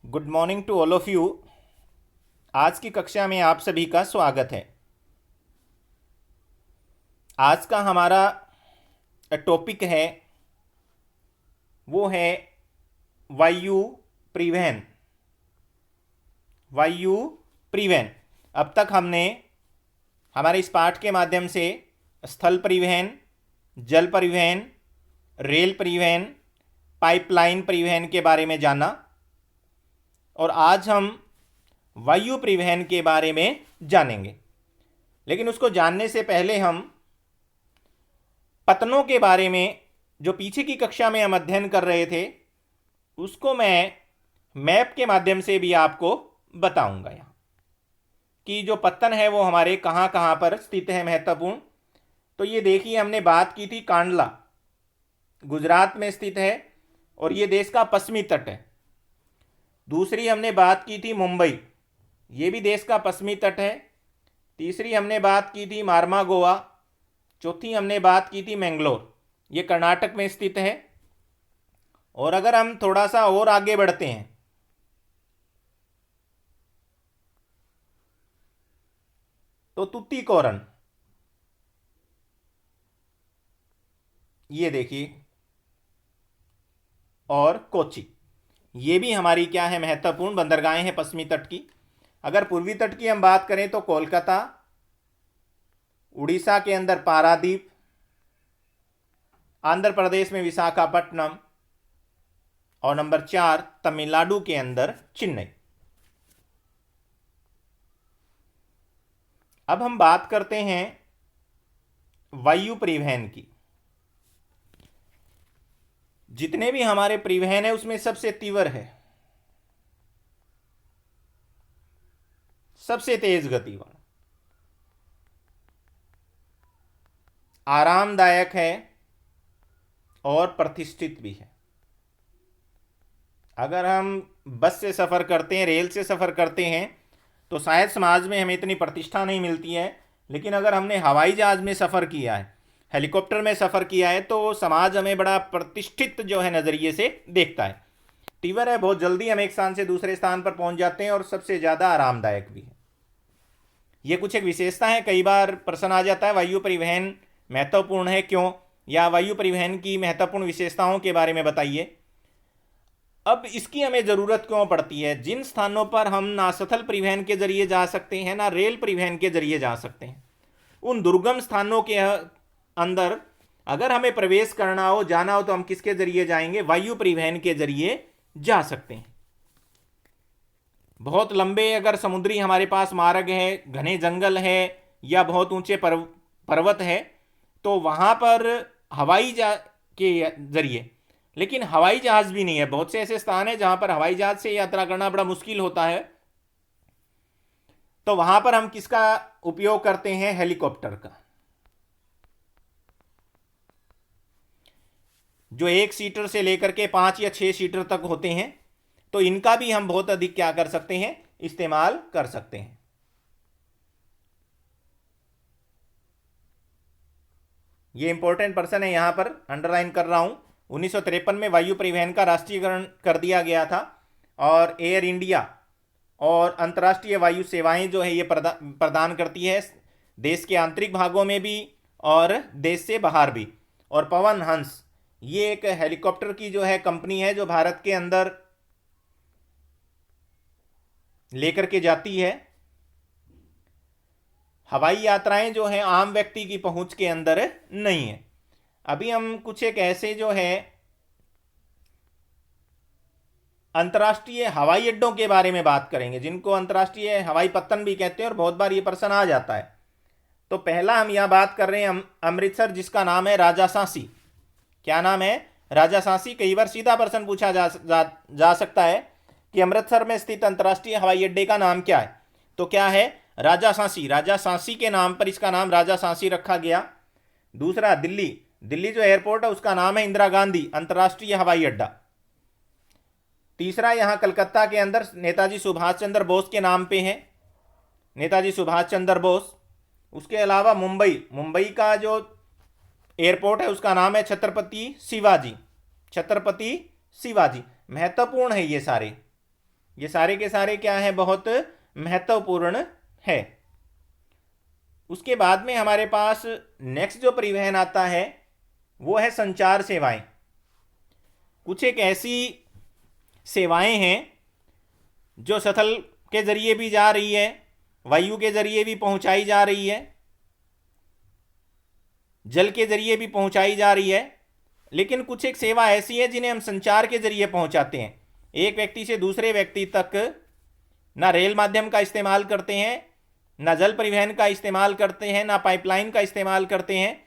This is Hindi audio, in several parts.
Good morning to all of you. आज की कक्षा में आप सभी का स्वागत है। आज का हमारा टॉपिक है वो है वायु परिवहन। वायु परिवहन। अब तक हमने हमारे इस पाठ के माध्यम से स्थल परिवहन, जल परिवहन, रेल परिवहन, पाइपलाइन परिवहन के बारे में जाना और आज हम वायु परिवहन के बारे में जानेंगे। लेकिन उसको जानने से पहले हम पतनों के बारे में, जो पीछे की कक्षा में हम अध्ययन कर रहे थे, उसको मैं मैप के माध्यम से भी आपको बताऊंगा यहाँ कि जो पत्तन है वो हमारे कहाँ कहाँ पर स्थित है, महत्वपूर्ण। तो ये देखिए, हमने बात की थी कांडला, गुजरात में स्थित है और ये देश का पश्चिमी तट है। दूसरी हमने बात की थी मुंबई, ये भी देश का पश्चिमी तट है। तीसरी हमने बात की थी मार्मा गोवा। चौथी हमने बात की थी मैंगलोर, ये कर्नाटक में स्थित है। और अगर हम थोड़ा सा और आगे बढ़ते हैं तो तुतीकोरन, ये देखिए, और कोची, ये भी हमारी क्या है, महत्वपूर्ण बंदरगाहें हैं पश्चिमी तट की। अगर पूर्वी तट की हम बात करें तो कोलकाता, उड़ीसा के अंदर पारादीप, आंध्र प्रदेश में विशाखापट्टनम और नंबर 4 तमिलनाडु के अंदर चेन्नई। अब हम बात करते हैं वायु परिवहन की। जितने भी हमारे परिवहन है उसमें सबसे तीव्र है, सबसे तेज गति वाला, आरामदायक है और प्रतिष्ठित भी है। अगर हम बस से सफ़र करते हैं, रेल से सफ़र करते हैं तो शायद समाज में हमें इतनी प्रतिष्ठा नहीं मिलती है, लेकिन अगर हमने हवाई जहाज़ में सफ़र किया है, हेलीकॉप्टर में सफ़र किया है, तो समाज हमें बड़ा प्रतिष्ठित जो है नज़रिए से देखता है। तीव्र है, बहुत जल्दी हम एक स्थान से दूसरे स्थान पर पहुंच जाते हैं और सबसे ज़्यादा आरामदायक भी है। ये कुछ एक विशेषता है। कई बार प्रश्न आ जाता है वायु परिवहन महत्वपूर्ण है क्यों, या वायु परिवहन की महत्वपूर्ण विशेषताओं के बारे में बताइए। अब इसकी हमें ज़रूरत क्यों पड़ती है? जिन स्थानों पर हम ना स्थल परिवहन के जरिए जा सकते हैं ना रेल परिवहन के जरिए जा सकते हैं, उन दुर्गम स्थानों के अंदर अगर हमें प्रवेश करना हो, जाना हो, तो हम किसके जरिए जाएंगे? वायु परिवहन के जरिए जा सकते हैं। बहुत लंबे अगर समुद्री हमारे पास मार्ग है, घने जंगल है या बहुत ऊंचे पर्वत है, तो वहां पर हवाई जहाज के जरिए, लेकिन हवाई जहाज भी नहीं है। बहुत से ऐसे स्थान है जहां पर हवाई जहाज से यात्रा करना बड़ा मुश्किल होता है, तो वहां पर हम किसका उपयोग करते हैं? हेलीकॉप्टर का। जो 1 सीटर से लेकर के 5 या 6 सीटर तक होते हैं, तो इनका भी हम बहुत अधिक क्या कर सकते हैं? इस्तेमाल कर सकते हैं। ये इंपॉर्टेंट पर्सन है, यहां पर अंडरलाइन कर रहा हूं। 1953 में वायु परिवहन का राष्ट्रीयकरण कर दिया गया था और एयर इंडिया और अंतर्राष्ट्रीय वायु सेवाएं जो है ये प्रदान करती है, देश के आंतरिक भागों में भी और देश से बाहर भी। और पवन हंस, ये एक हेलीकॉप्टर की जो है कंपनी है जो भारत के अंदर लेकर के जाती है। हवाई यात्राएं जो है आम व्यक्ति की पहुंच के अंदर नहीं है। अभी हम कुछ एक ऐसे जो है अंतर्राष्ट्रीय हवाई अड्डों के बारे में बात करेंगे, जिनको अंतर्राष्ट्रीय हवाई पत्तन भी कहते हैं और बहुत बार ये प्रश्न आ जाता है। तो पहला हम यहां बात कर रहे हैं अमृतसर, जिसका नाम है राजासांसी। क्या नाम है? राजासांसी। कई बार सीधा प्रश्न पूछा जा सकता है कि अमृतसर में स्थित अंतर्राष्ट्रीय हवाई अड्डे का नाम क्या है? तो क्या है? राजासांसी। राजासांसी के नाम पर इसका नाम राजासांसी रखा गया। दूसरा दिल्ली, दिल्ली जो एयरपोर्ट है उसका नाम है इंदिरा गांधी अंतर्राष्ट्रीय हवाई अड्डा। तीसरा यहां कलकत्ता के अंदर नेताजी सुभाष चंद्र बोस के नाम पे है, नेताजी सुभाष चंद्र बोस। उसके अलावा मुंबई, मुंबई का जो एयरपोर्ट है उसका नाम है छत्रपति शिवाजी, छत्रपति शिवाजी। महत्वपूर्ण है ये सारे। ये सारे के सारे क्या है, बहुत महत्वपूर्ण है। उसके बाद में हमारे पास नेक्स्ट जो परिवहन आता है वो है संचार सेवाएं। कुछ एक ऐसी सेवाएं हैं जो स्थल के जरिए भी जा रही है, वायु के जरिए भी पहुंचाई जा रही है, जल के जरिए भी पहुंचाई जा रही है। लेकिन कुछ एक सेवा ऐसी है जिन्हें हम संचार के जरिए पहुंचाते हैं, एक व्यक्ति से दूसरे व्यक्ति तक। ना रेल माध्यम का इस्तेमाल करते हैं, ना जल परिवहन का इस्तेमाल करते हैं, ना पाइपलाइन का इस्तेमाल करते हैं।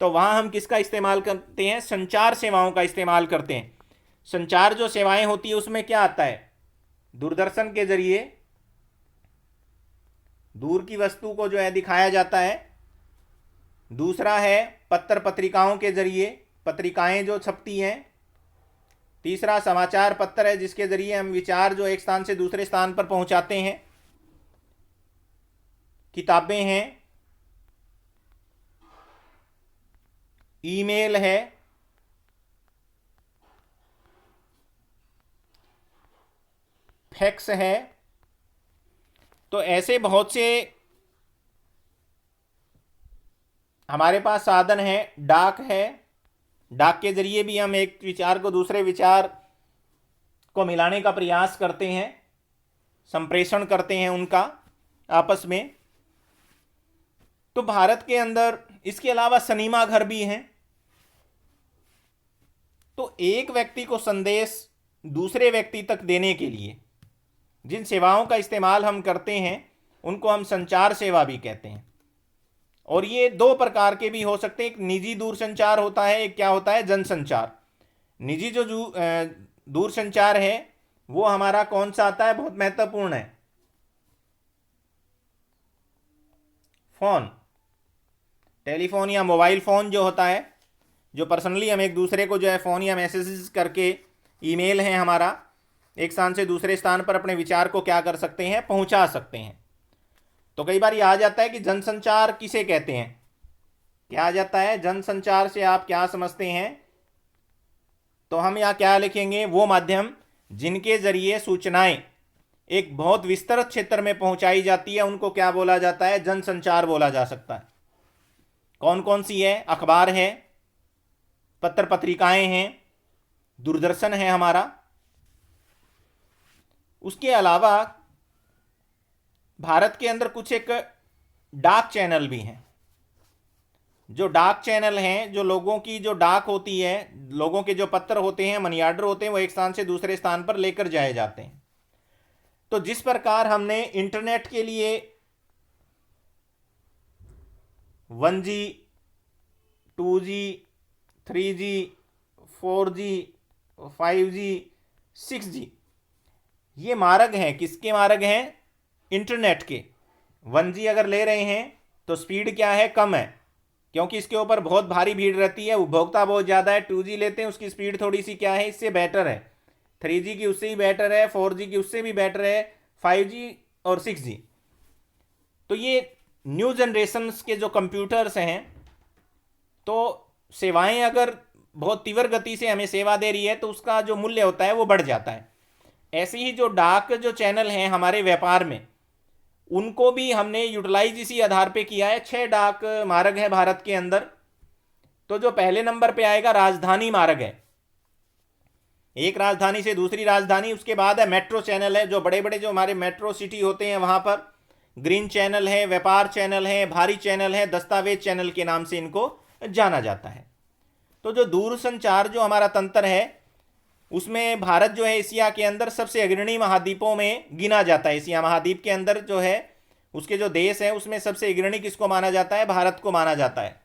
तो वहाँ हम किसका इस्तेमाल करते हैं, संचार सेवाओं का इस्तेमाल करते हैं। संचार जो सेवाएं होती है उसमें क्या आता है, दूरदर्शन के जरिए दूर की वस्तु को जो है दिखाया जाता है। दूसरा है पत्र पत्रिकाओं के जरिए, पत्रिकाएं जो छपती हैं। तीसरा समाचार पत्र है जिसके जरिए हम विचार जो एक स्थान से दूसरे स्थान पर पहुंचाते हैं। किताबें हैं, ईमेल है, फैक्स है। तो ऐसे बहुत से हमारे पास साधन है। डाक है, डाक के जरिए भी हम एक विचार को दूसरे विचार को मिलाने का प्रयास करते हैं, संप्रेषण करते हैं उनका आपस में। तो भारत के अंदर इसके अलावा सिनेमा घर भी हैं। तो एक व्यक्ति को संदेश दूसरे व्यक्ति तक देने के लिए जिन सेवाओं का इस्तेमाल हम करते हैं उनको हम संचार सेवा भी कहते हैं। और ये दो प्रकार के भी हो सकते हैं, एक निजी दूरसंचार होता है, एक क्या होता है, जनसंचार। निजी जो दूरसंचार है वो हमारा कौन सा आता है, बहुत महत्वपूर्ण है, फोन, टेलीफोन या मोबाइल फ़ोन जो होता है, जो पर्सनली हम एक दूसरे को जो है फ़ोन या मैसेजेस करके, ईमेल है हमारा, एक स्थान से दूसरे स्थान पर अपने विचार को क्या कर सकते हैं, पहुंचा सकते हैं। तो कई बार ये आ जाता है कि जनसंचार किसे कहते हैं, क्या आ जाता है, जनसंचार से आप क्या समझते हैं। तो हम यहाँ क्या लिखेंगे, वो माध्यम जिनके जरिए सूचनाएं एक बहुत विस्तृत क्षेत्र में पहुंचाई जाती है उनको क्या बोला जाता है, जनसंचार बोला जा सकता है। कौन कौन सी है, अखबार है, पत्र पत्रिकाएं हैं, दूरदर्शन है हमारा। उसके अलावा भारत के अंदर कुछ एक डाक चैनल भी हैं। जो डाक चैनल हैं, जो लोगों की जो डाक होती है, लोगों के जो पत्र होते हैं, मनी ऑर्डर होते हैं, वो एक स्थान से दूसरे स्थान पर लेकर जाए जाते हैं। तो जिस प्रकार हमने इंटरनेट के लिए 1G, 2G, 3G, 4G, 5G, 6G, ये मार्ग हैं, किसके मार्ग हैं, इंटरनेट के। 1G अगर ले रहे हैं तो स्पीड क्या है, कम है, क्योंकि इसके ऊपर बहुत भारी भीड़ रहती है, उपभोक्ता बहुत ज़्यादा है। 2G लेते हैं, उसकी स्पीड थोड़ी सी क्या है, इससे बेटर है। 3G की उससे ही बेटर है, 4G की उससे भी बेटर है, 5G और 6G। तो ये न्यू जनरेशन्स के जो कंप्यूटर्स हैं, तो सेवाएं अगर बहुत तीव्र गति से हमें सेवा दे रही है तो उसका जो मूल्य होता है वो बढ़ जाता है। ऐसे ही जो डाक जो चैनल हैं हमारे व्यापार में, उनको भी हमने यूटिलाइज इसी आधार पे किया है। 6 डाक मार्ग है भारत के अंदर। तो जो पहले नंबर पे आएगा राजधानी मार्ग है, एक राजधानी से दूसरी राजधानी। उसके बाद है मेट्रो चैनल है, जो बड़े बड़े जो हमारे मेट्रो सिटी होते हैं वहाँ पर। ग्रीन चैनल है, व्यापार चैनल है, भारी चैनल है, दस्तावेज चैनल के नाम से इनको जाना जाता है। तो जो दूरसंचार जो हमारा तंत्र है उसमें भारत जो है एशिया के अंदर सबसे अग्रणी महाद्वीपों में गिना जाता है। एशिया महाद्वीप के अंदर जो है उसके जो देश हैं उसमें सबसे अग्रणी किसको माना जाता है, भारत को माना जाता है।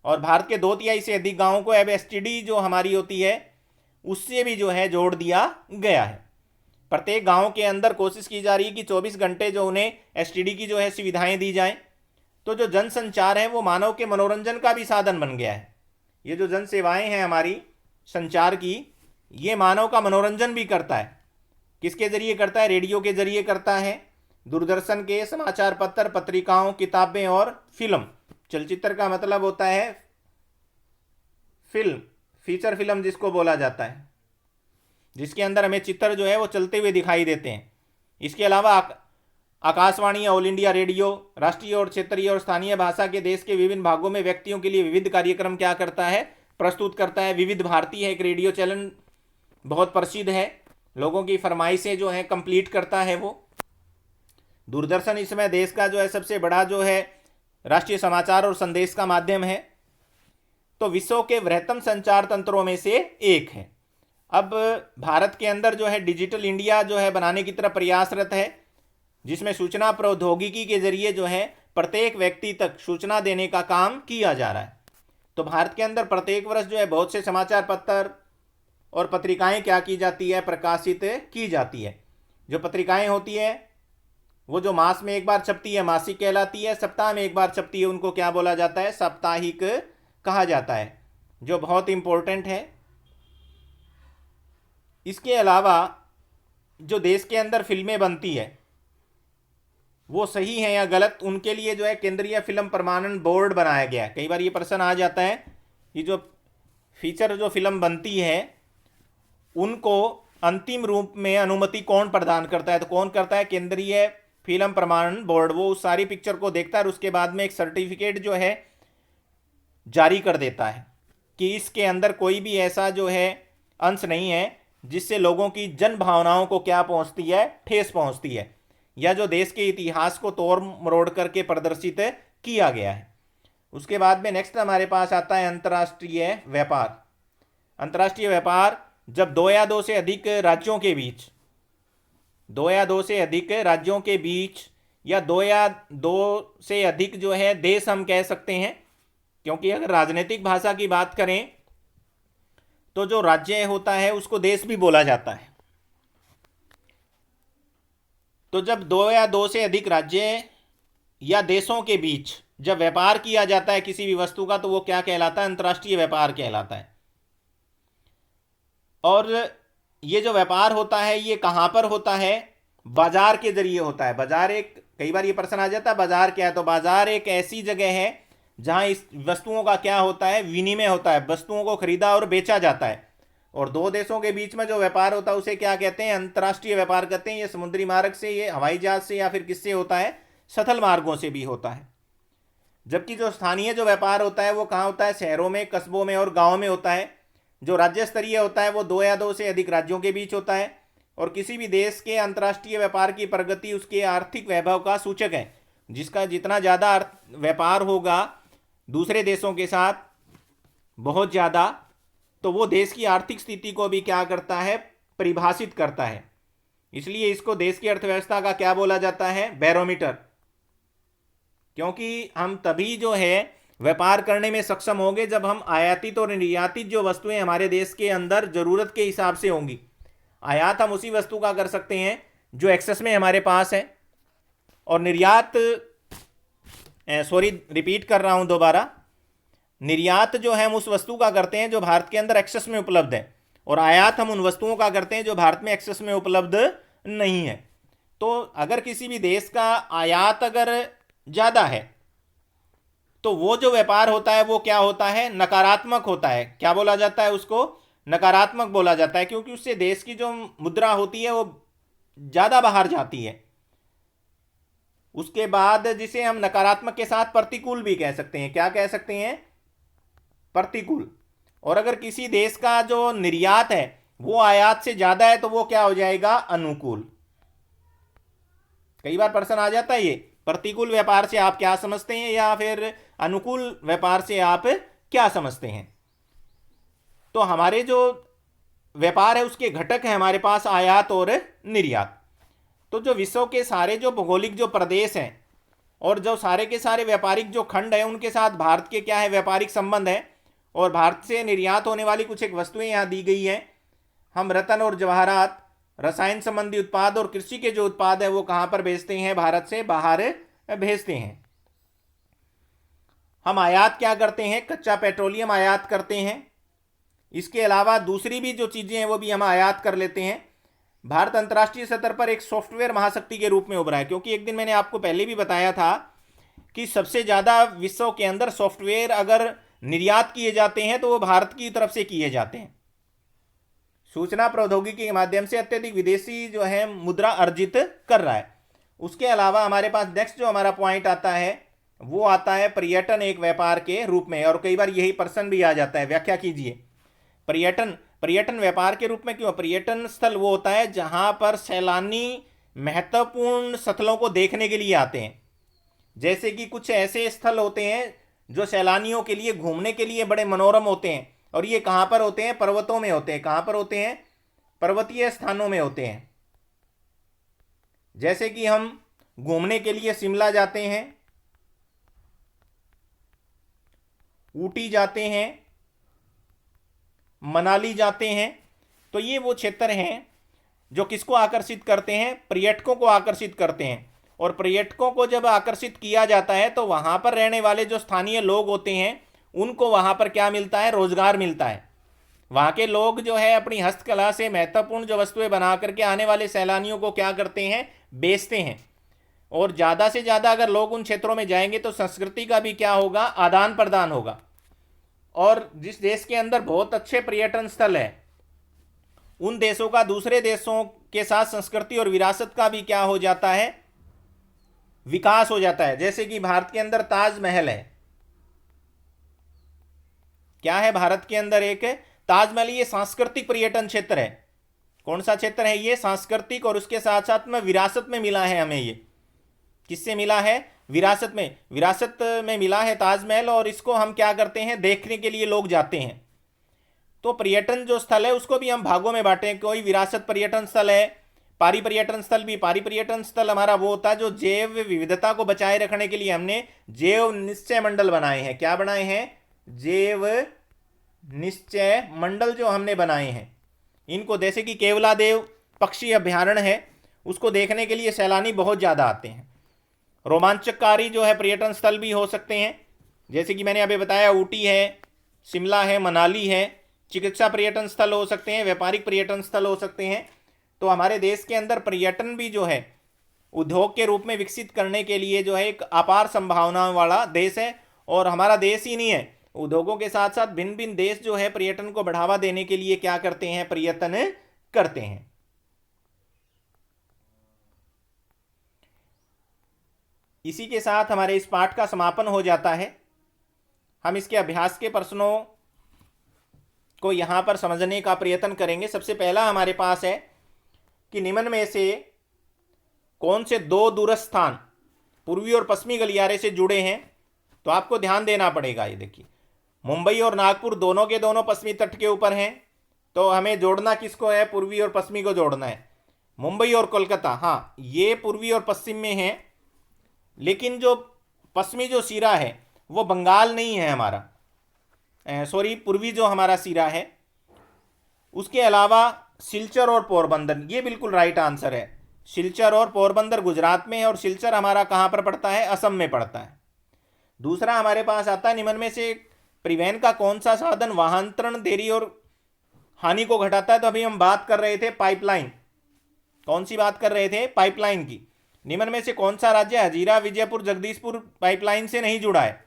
और भारत के 2/3 से अधिक गाँवों को अब STD जो हमारी होती है उससे भी जो है जोड़ दिया गया है। प्रत्येक गांव के अंदर कोशिश की जा रही है कि 24 घंटे जो उन्हें STD की जो है सुविधाएं दी जाएं। तो जो जनसंचार है वो मानव के मनोरंजन का भी साधन बन गया है। ये जो जन सेवाएं हैं हमारी संचार की, ये मानव का मनोरंजन भी करता है। किसके जरिए करता है, रेडियो के जरिए करता है, दूरदर्शन के, समाचार पत्र, पत्रिकाओं, किताबें और फिल्म। चलचित्र का मतलब होता है फिल्म, फीचर फिल्म जिसको बोला जाता है। जिसके अंदर हमें चित्र जो है वो चलते हुए दिखाई देते हैं। इसके अलावा आकाशवाणी, ऑल इंडिया रेडियो राष्ट्रीय और क्षेत्रीय और स्थानीय भाषा के देश के विभिन्न भागों में व्यक्तियों के लिए विविध कार्यक्रम क्या करता है, प्रस्तुत करता है। विविध भारती है एक रेडियो चैनल, बहुत प्रसिद्ध है, लोगों की फरमाइशें जो है कंप्लीट करता है वो। दूरदर्शन इस समय देश का जो है सबसे बड़ा जो है राष्ट्रीय समाचार और संदेश का माध्यम है। तो विश्व के वृहत्तम संचार तंत्रों में से एक है। अब भारत के अंदर जो है डिजिटल इंडिया जो है बनाने की तरफ प्रयासरत है, जिसमें सूचना प्रौद्योगिकी के जरिए जो है प्रत्येक व्यक्ति तक सूचना देने का काम किया जा रहा है। तो भारत के अंदर प्रत्येक वर्ष जो है बहुत से समाचार पत्र और पत्रिकाएं क्या की जाती है, प्रकाशित की जाती है। जो पत्रिकाएं होती है वो जो मास में एक बार छपती है मासिक कहलाती है, सप्ताह में एक बार छपती है उनको क्या बोला जाता है, साप्ताहिक कहा जाता है, जो बहुत इंपॉर्टेंट है। इसके अलावा जो देश के अंदर फिल्में बनती है वो सही है या गलत, उनके लिए जो है केंद्रीय फिल्म प्रमाणन बोर्ड बनाया गया है। कई बार ये प्रश्न आ जाता है कि जो फीचर जो फिल्म बनती है उनको अंतिम रूप में अनुमति कौन प्रदान करता है, तो कौन करता है, केंद्रीय फिल्म प्रमाणन बोर्ड। वो उस सारी पिक्चर को देखता है और उसके बाद में एक सर्टिफिकेट जो है जारी कर देता है कि इसके अंदर कोई भी ऐसा जो है अंश नहीं है जिससे लोगों की जन भावनाओं को क्या पहुंचती है, ठेस पहुंचती है, या जो देश के इतिहास को तोड़ मरोड़ करके प्रदर्शित किया गया है। उसके बाद में नेक्स्ट हमारे पास आता है अंतर्राष्ट्रीय व्यापार। अंतर्राष्ट्रीय व्यापार जब दो या दो से अधिक राज्यों के बीच, दो या दो से अधिक राज्यों के बीच, या दो या दो से अधिक जो है देश हम कह सकते हैं, क्योंकि अगर राजनीतिक भाषा की बात करें तो जो राज्य होता है उसको देश भी बोला जाता है। तो जब दो या दो से अधिक राज्य या देशों के बीच जब व्यापार किया जाता है किसी भी वस्तु का, तो वो क्या कहलाता है, अंतर्राष्ट्रीय व्यापार कहलाता है। और ये जो व्यापार होता है ये कहाँ पर होता है, बाजार के जरिए होता है। बाजार एक, कई बार ये प्रश्न आ जाता है बाजार क्या है, तो बाजार एक ऐसी जगह है जहां इस वस्तुओं का क्या होता है, विनिमय होता है, वस्तुओं को खरीदा और बेचा जाता है। और दो देशों के बीच में जो व्यापार होता है उसे क्या कहते हैं, अंतर्राष्ट्रीय व्यापार कहते हैं। ये समुद्री मार्ग से, ये हवाई जहाज से, या फिर किससे होता है, सथल मार्गों से भी होता है। जबकि जो स्थानीय जो व्यापार होता है वो कहाँ होता है, शहरों में, कस्बों में और गाँव में होता है। जो राज्य स्तरीय होता है वो दो या दो से अधिक राज्यों के बीच होता है। और किसी भी देश के अंतर्राष्ट्रीय व्यापार की प्रगति उसके आर्थिक वैभव का सूचक है। जिसका जितना ज़्यादा व्यापार होगा दूसरे देशों के साथ, बहुत ज़्यादा, तो वो देश की आर्थिक स्थिति को भी क्या करता है, परिभाषित करता है। इसलिए इसको देश की अर्थव्यवस्था का क्या बोला जाता है, बैरोमीटर। क्योंकि हम तभी जो है व्यापार करने में सक्षम होंगे जब हम आयातित और निर्यातित जो वस्तुएं हमारे देश के अंदर जरूरत के हिसाब से होंगी। आयात हम उसी वस्तु का कर सकते हैं जो एक्सेस में हमारे पास है, और निर्यात, रिपीट कर रहा हूं दोबारा, निर्यात जो है हम उस वस्तु का करते हैं जो भारत के अंदर एक्सेस में उपलब्ध है, और आयात हम उन वस्तुओं का करते हैं जो भारत में एक्सेस में उपलब्ध नहीं है। तो अगर किसी भी देश का आयात अगर ज़्यादा है तो वो जो व्यापार होता है वो क्या होता है, नकारात्मक होता है। क्या बोला जाता है उसको, नकारात्मक बोला जाता है, क्योंकि उससे देश की जो मुद्रा होती है वो ज़्यादा बाहर जाती है। उसके बाद जिसे हम नकारात्मक के साथ प्रतिकूल भी कह सकते हैं। क्या कह सकते हैं, प्रतिकूल। और अगर किसी देश का जो निर्यात है वो आयात से ज़्यादा है तो वो क्या हो जाएगा, अनुकूल। कई बार प्रश्न आ जाता है ये, प्रतिकूल व्यापार से आप क्या समझते हैं, या फिर अनुकूल व्यापार से आप क्या समझते हैं। तो हमारे जो व्यापार है उसके घटक है हमारे पास आयात और निर्यात। तो जो विश्व के सारे जो भौगोलिक जो प्रदेश हैं और जो सारे के सारे व्यापारिक जो खंड है उनके साथ भारत के क्या है, व्यापारिक संबंध है। और भारत से निर्यात होने वाली कुछ एक वस्तुएं यहाँ दी गई हैं। हम रत्न और जवाहरात, रसायन संबंधी उत्पाद और कृषि के जो उत्पाद है वो कहाँ पर भेजते हैं, भारत से बाहर भेजते हैं। हम आयात क्या करते हैं, कच्चा पेट्रोलियम आयात करते हैं। इसके अलावा दूसरी भी जो चीज़ें हैं वो भी हम आयात कर लेते हैं। भारत अंतर्राष्ट्रीय स्तर पर एक सॉफ्टवेयर महाशक्ति के रूप में उभरा है, क्योंकि एक दिन मैंने आपको पहले भी बताया था कि सबसे ज़्यादा विश्व के अंदर सॉफ्टवेयर अगर निर्यात किए जाते हैं तो वो भारत की तरफ से किए जाते हैं। सूचना प्रौद्योगिकी के माध्यम से अत्यधिक विदेशी जो है मुद्रा अर्जित कर रहा है। उसके अलावा हमारे पास नेक्स्ट जो हमारा पॉइंट आता है वो आता है पर्यटन एक व्यापार के रूप में, और कई बार यही प्रश्न भी आ जाता है, व्याख्या कीजिए। पर्यटन पर्यटन व्यापार के रूप में क्यों? पर्यटन स्थल वो होता है जहां पर सैलानी महत्वपूर्ण स्थलों को देखने के लिए आते हैं। जैसे कि कुछ ऐसे स्थल होते हैं जो सैलानियों के लिए घूमने के लिए बड़े मनोरम होते हैं, और ये कहाँ पर होते हैं? पर्वतों में होते हैं। कहाँ पर होते हैं? पर्वतीय स्थानों में होते हैं। जैसे कि हम घूमने के लिए शिमला जाते हैं, ऊटी जाते हैं, मनाली जाते हैं। तो ये वो क्षेत्र हैं जो किसको आकर्षित करते हैं? पर्यटकों को आकर्षित करते हैं। और पर्यटकों को जब आकर्षित किया जाता है तो वहां पर रहने वाले जो स्थानीय लोग होते हैं उनको वहां पर क्या मिलता है? रोजगार मिलता है। वहां के लोग जो है अपनी हस्तकला से महत्वपूर्ण जो वस्तुएं बना करके आने वाले सैलानियों को क्या करते हैं? बेचते हैं। और ज़्यादा से ज़्यादा अगर लोग उन क्षेत्रों में जाएंगे तो संस्कृति का भी क्या होगा? आदान प्रदान होगा। और जिस देश के अंदर बहुत अच्छे पर्यटन स्थल है उन देशों का दूसरे देशों के साथ संस्कृति और विरासत का भी क्या हो जाता है? विकास हो जाता है। जैसे कि भारत के अंदर ताजमहल है। क्या है भारत के अंदर? एक ताजमहल। ये सांस्कृतिक पर्यटन क्षेत्र है। कौन सा क्षेत्र है ये? सांस्कृतिक। और उसके साथ साथ में विरासत में मिला है हमें। ये किससे मिला है? विरासत में मिला है ताजमहल। और इसको हम क्या करते हैं? देखने के लिए लोग जाते हैं। तो पर्यटन जो स्थल है उसको भी हम भागों में बांटें। कोई विरासत पर्यटन स्थल है, पारी पर्यटन स्थल भी। पारी पर्यटन स्थल हमारा वो होता है जो जैव विविधता को बचाए रखने के लिए हमने जैव निश्चय मंडल बनाए हैं। क्या बनाए हैं? जैव निश्चय मंडल जो हमने बनाए हैं इनको। जैसे कि केवलादेव पक्षी अभ्यारण्य है, उसको देखने के लिए सैलानी बहुत ज़्यादा आते हैं। रोमांचकारी जो है पर्यटन स्थल भी हो सकते हैं, जैसे कि मैंने अभी बताया ऊटी है, शिमला है, मनाली है। चिकित्सा पर्यटन स्थल हो सकते हैं, व्यापारिक पर्यटन स्थल हो सकते हैं। तो हमारे देश के अंदर पर्यटन भी जो है उद्योग के रूप में विकसित करने के लिए जो है एक अपार संभावनाओं वाला देश है। और हमारा देश ही नहीं है, उद्योगों के साथ साथ भिन्न भिन्न देश जो है पर्यटन को बढ़ावा देने के लिए क्या करते हैं? प्रयत्न करते हैं। इसी के साथ हमारे इस पाठ का समापन हो जाता है। हम इसके अभ्यास के प्रश्नों को यहां पर समझने का प्रयत्न करेंगे। सबसे पहला हमारे पास है कि निम्न में से कौन से दो दूरस्थ स्थान पूर्वी और पश्चिमी गलियारे से जुड़े हैं? तो आपको ध्यान देना पड़ेगा। ये देखिए, मुंबई और नागपुर दोनों के दोनों पश्चिमी तट के ऊपर हैं। तो हमें जोड़ना किसको है? पूर्वी और पश्चिमी को जोड़ना है। मुंबई और कोलकाता, हाँ ये पूर्वी और पश्चिम में है, लेकिन जो पश्चिमी जो सिरा है वो बंगाल नहीं है हमारा, सॉरी पूर्वी जो हमारा सिरा है। उसके अलावा सिलचर और पोरबंदर, ये बिल्कुल राइट आंसर है। सिलचर और पोरबंदर गुजरात में है, और सिलचर हमारा कहाँ पर पड़ता है? असम में पड़ता है। दूसरा हमारे पास आता है निम्न में से परिवहन का कौन सा साधन वाहनतरण देरी और हानि को घटाता है? तो अभी हम बात कर रहे थे पाइपलाइन। कौन सी बात कर रहे थे? पाइपलाइन की। निम्न में से कौन सा राज्य हजीरा विजयपुर जगदीशपुर पाइपलाइन से नहीं जुड़ा है?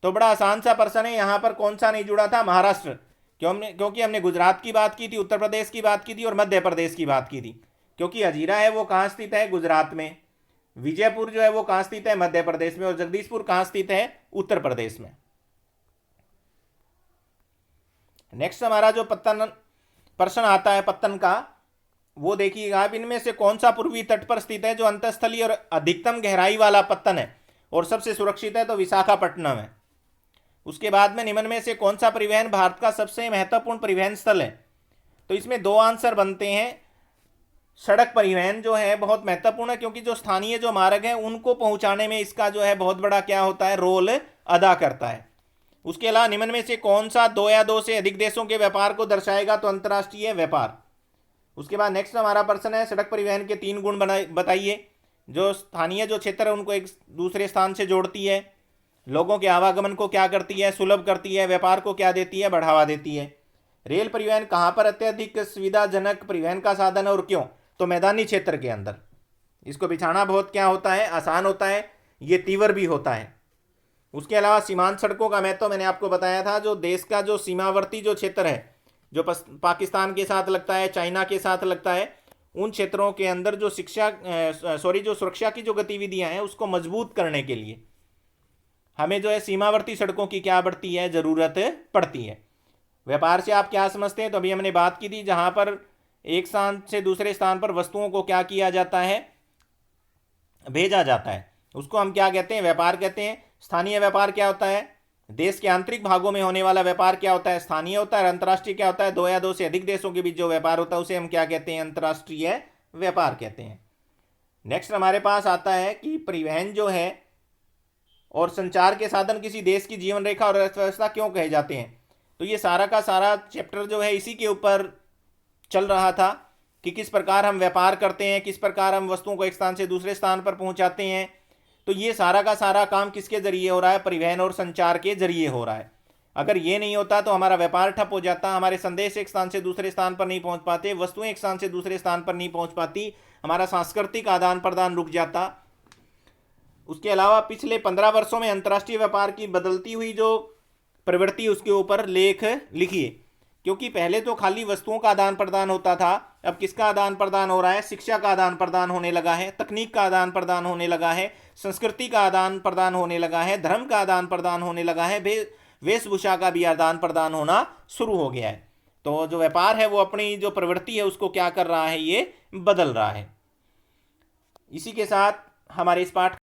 तो बड़ा आसान सा प्रश्न है। यहाँ पर कौन सा नहीं जुड़ा था? महाराष्ट्र। क्योंकि हमने गुजरात की बात की थी, उत्तर प्रदेश की बात की थी और मध्य प्रदेश की बात की थी। क्योंकि हजीरा है वो कहाँ स्थित है? गुजरात में। विजयपुर जो है वो कहाँ स्थित है? मध्य प्रदेश में। और जगदीशपुर कहाँ स्थित है? उत्तर प्रदेश में। नेक्स्ट हमारा जो प्रश्न आता है पत्तन का, वो देखिएगा आप। इनमें से कौन सा पूर्वी तट पर स्थित है जो अंतःस्थलीय और अधिकतम गहराई वाला पत्तन है और सबसे सुरक्षित है? तो विशाखापट्टनम है। उसके बाद में निम्न में से कौन सा परिवहन भारत का सबसे महत्वपूर्ण परिवहन स्थल है? तो इसमें दो आंसर बनते हैं। सड़क परिवहन जो है बहुत महत्वपूर्ण है, क्योंकि जो स्थानीय जो मार्ग है उनको पहुंचाने में इसका जो है बहुत बड़ा क्या होता है? रोल अदा करता है। उसके अलावा निम्न में से कौन सा दो या दो से अधिक देशों के व्यापार को दर्शाएगा? तो अंतर्राष्ट्रीय व्यापार। उसके बाद नेक्स्ट हमारा प्रश्न है सड़क परिवहन के 3 गुण बताइए जो स्थानीय जो क्षेत्र है उनको एक दूसरे स्थान से जोड़ती है, लोगों के आवागमन को क्या करती है? सुलभ करती है, व्यापार को क्या देती है? बढ़ावा देती है। रेल परिवहन कहाँ पर अत्यधिक सुविधाजनक परिवहन का साधन है और क्यों? तो मैदानी क्षेत्र के अंदर। इसको बिछाना बहुत क्या होता है? आसान होता है, ये तीव्र भी होता है। उसके अलावा सीमांत सड़कों का महत्व मैंने आपको बताया था। जो देश का जो सीमावर्ती जो क्षेत्र है जो पाकिस्तान के साथ लगता है, चाइना के साथ लगता है, उन क्षेत्रों के अंदर जो जो सुरक्षा की जो गतिविधियां हैं उसको मजबूत करने के लिए हमें जो है सीमावर्ती सड़कों की क्या बढ़ती है, ज़रूरत पड़ती है। व्यापार से आप क्या समझते हैं? तो अभी हमने बात की थी जहां पर एक स्थान से दूसरे स्थान पर वस्तुओं को क्या किया जाता है, भेजा जाता है, उसको हम क्या कहते हैं? व्यापार कहते हैं। स्थानीय व्यापार क्या होता है? देश के आंतरिक भागों में होने वाला व्यापार क्या होता है? स्थानीय होता है। अंतर्राष्ट्रीय क्या होता है? दो या दो से अधिक देशों के बीच जो व्यापार होता है उसे हम क्या कहते हैं? अंतर्राष्ट्रीय व्यापार कहते हैं। नेक्स्ट हमारे पास आता है कि परिवहन जो है और संचार के साधन किसी देश की जीवन रेखा और अर्थव्यवस्था क्यों कहे जाते हैं। तो ये सारा का सारा चैप्टर जो है इसी के ऊपर चल रहा था कि किस प्रकार हम व्यापार करते हैं, किस प्रकार हम वस्तुओं को एक स्थान से दूसरे स्थान पर पहुंचाते हैं। तो ये सारा का सारा काम किसके जरिए हो रहा है? परिवहन और संचार के जरिए हो रहा है। अगर ये नहीं होता तो हमारा व्यापार ठप हो जाता, हमारे संदेश एक स्थान से दूसरे स्थान पर नहीं पहुंच पाते, वस्तुएं एक स्थान से दूसरे स्थान पर नहीं पहुंच पाती, हमारा सांस्कृतिक आदान प्रदान रुक जाता। उसके अलावा पिछले 15 वर्षों में अंतर्राष्ट्रीय व्यापार की बदलती हुई जो प्रवृत्ति उसके ऊपर लेख लिखिए, क्योंकि पहले तो खाली वस्तुओं का आदान प्रदान होता था, अब किसका आदान प्रदान हो रहा है? शिक्षा का आदान प्रदान होने लगा है, तकनीक का आदान प्रदान होने लगा है, संस्कृति का आदान प्रदान होने लगा है, धर्म का आदान प्रदान होने लगा है, वेशभूषा का भी आदान प्रदान होना शुरू हो गया है। तो जो व्यापार है वो अपनी जो प्रवृत्ति है उसको क्या कर रहा है? ये बदल रहा है। इसी के साथ हमारे इस पाठ